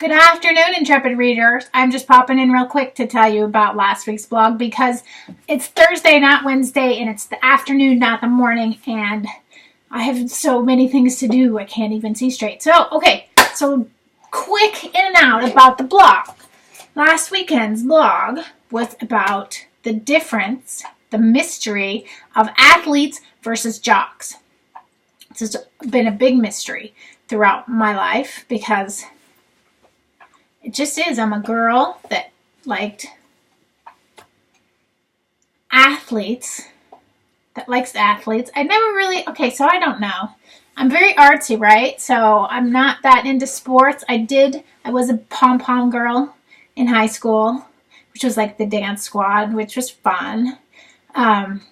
Good afternoon, intrepid readers. I'm just popping in real quick to tell you about last week's blog because it's Thursday, not Wednesday, and it's the afternoon, not the morning, and I have so many things to do, I can't even see straight. So quick in and out about the blog. Last weekend's blog was about the difference, the mystery of athletes versus jocks. This has been a big mystery throughout my life because it just is. I'm a girl that liked athletes, that likes athletes. I never really, so I don't know. I'm very artsy, right? So I'm not that into sports. I was a pom-pom girl in high school, which was like the dance squad, which was fun. But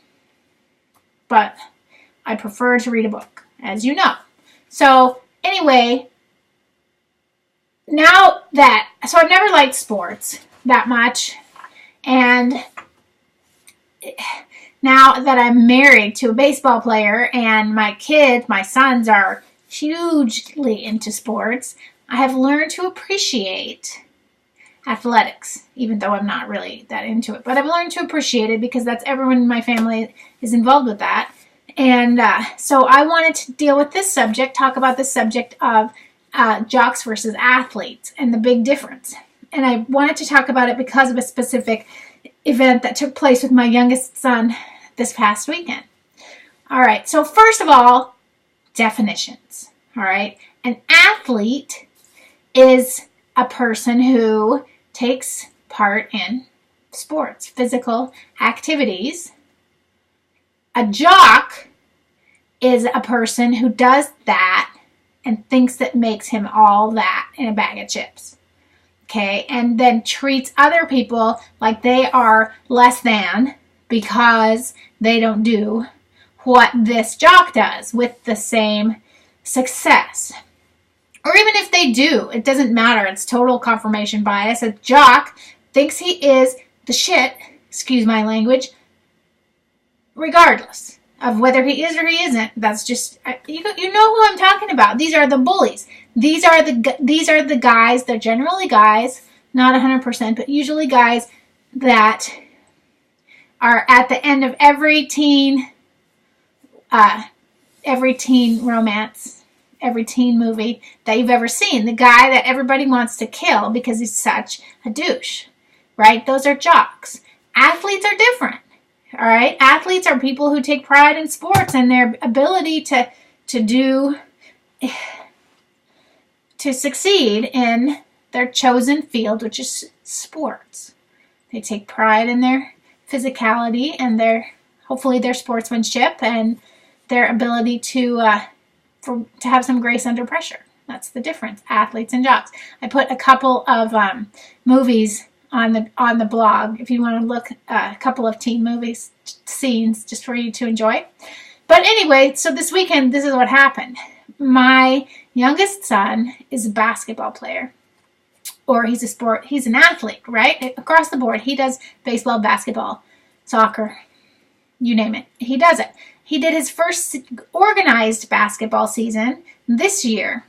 I prefer to read a book, as you know. So anyway, so I've never liked sports that much, and now that I'm married to a baseball player and my sons are hugely into sports, I have learned to appreciate athletics, even though I'm not really that into it. But I've learned to appreciate it because that's everyone in my family is involved with that. And so I wanted to deal with this subject, talk about this subject of jocks versus athletes and the big difference. And I wanted to talk about it because of a specific event that took place with my youngest son this past weekend. All right, so first of all, definitions. All right, an athlete is a person who takes part in sports, physical activities. A jock is a person who does that and thinks that makes him all that in a bag of chips. Okay, and then treats other people like they are less than because they don't do what this jock does with the same success. Or even if they do, it doesn't matter. It's total confirmation bias. A jock thinks he is the shit, excuse my language, regardless of whether he is or he isn't. That's just, you know who I'm talking about. These are the bullies. These are the guys, they're generally guys, not 100%, but usually guys that are at the end of every teen romance, every teen movie that you've ever seen. The guy that everybody wants to kill because he's such a douche, right? Those are jocks. Athletes are different. All right, athletes are people who take pride in sports and their ability to succeed in their chosen field, which is sports. They take pride in their physicality and hopefully their sportsmanship and their ability to have some grace under pressure. That's the difference, athletes and jocks. I put a couple of movies on the blog if you want to look a couple of teen movies scenes just for you to enjoy. But anyway, so this weekend this is what happened. My youngest son is a basketball player, or he's an athlete, right? Across the board. He does baseball, basketball, soccer, you name it. He does it. He did his first organized basketball season this year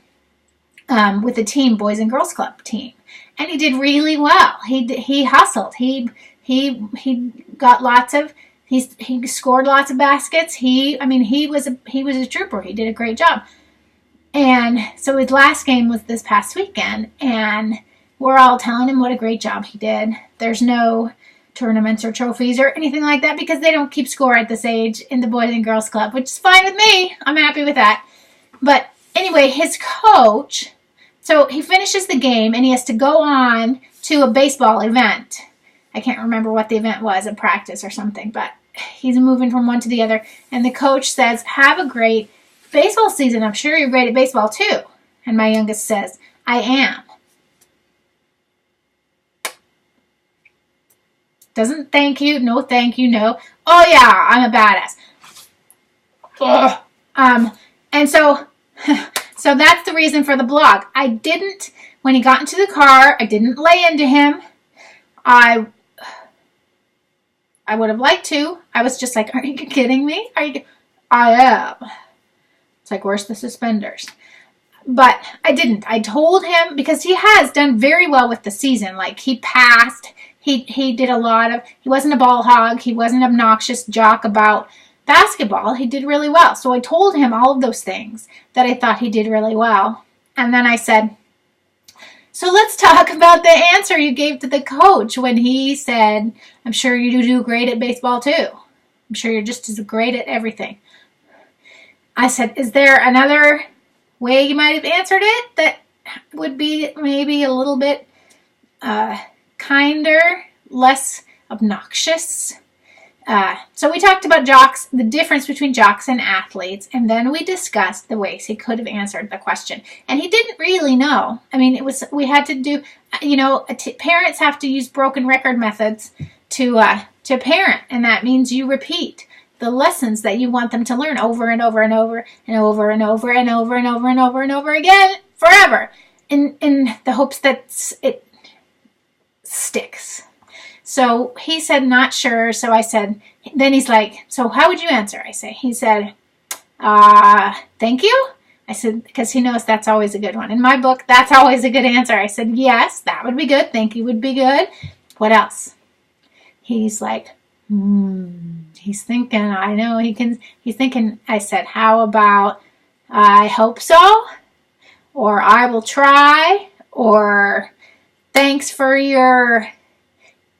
with the team, Boys and Girls Club team. And he did really well. He hustled. He got he scored lots of baskets. He was a trooper. He did a great job. And so his last game was this past weekend, and we're all telling him what a great job he did. There's no tournaments or trophies or anything like that because they don't keep score at this age in the Boys and Girls Club, which is fine with me. I'm happy with that. But anyway, his coach, so he finishes the game and he has to go on to a baseball event. I can't remember what the event was, a practice or something, but he's moving from one to the other. And the coach says, "Have a great baseball season. I'm sure you're great at baseball too." And my youngest says, "I am." Doesn't thank you, no thank you, no. Oh yeah, I'm a badass. Ugh. And so that's the reason for the blog. When he got into the car, I didn't lay into him. I would have liked to. I was just like, "Are you kidding me? I am." It's like, where's the suspenders? But I didn't. I told him, because he has done very well with the season. Like, he passed. He did a lot of, he wasn't a ball hog. He wasn't an obnoxious jock about basketball. He did really well. So I told him all of those things that I thought he did really well. And then I said, so let's talk about the answer you gave to the coach when he said, I'm sure you do great at baseball too. I'm sure you're just as great at everything. I said, is there another way you might have answered it that would be maybe a little bit kinder, less obnoxious? So we talked about jocks, the difference between jocks and athletes, and then we discussed the ways he could have answered the question. And he didn't really know. I mean, we had to do, parents have to use broken record methods to parent, and that means you repeat the lessons that you want them to learn over and over and over and over and over and over and over and over and over again forever, in the hopes that it sticks. So he said, not sure. So I said, then he's like, so how would you answer? He said, thank you. I said, because he knows that's always a good one. In my book, that's always a good answer. I said, yes, that would be good. Thank you would be good. What else? He's like, he's thinking, I know he can, he's thinking. I said, how about, I hope so, or I will try, or thanks for your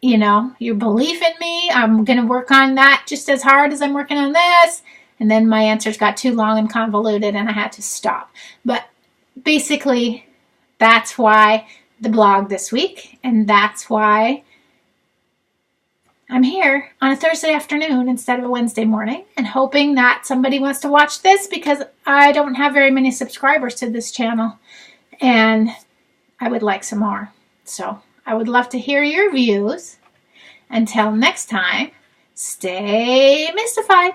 belief in me. I'm going to work on that just as hard as I'm working on this. And then my answers got too long and convoluted and I had to stop. But basically, that's why the blog this week. And that's why I'm here on a Thursday afternoon instead of a Wednesday morning, and hoping that somebody wants to watch this, because I don't have very many subscribers to this channel and I would like some more. So I would love to hear your views. Until next time, stay mystified.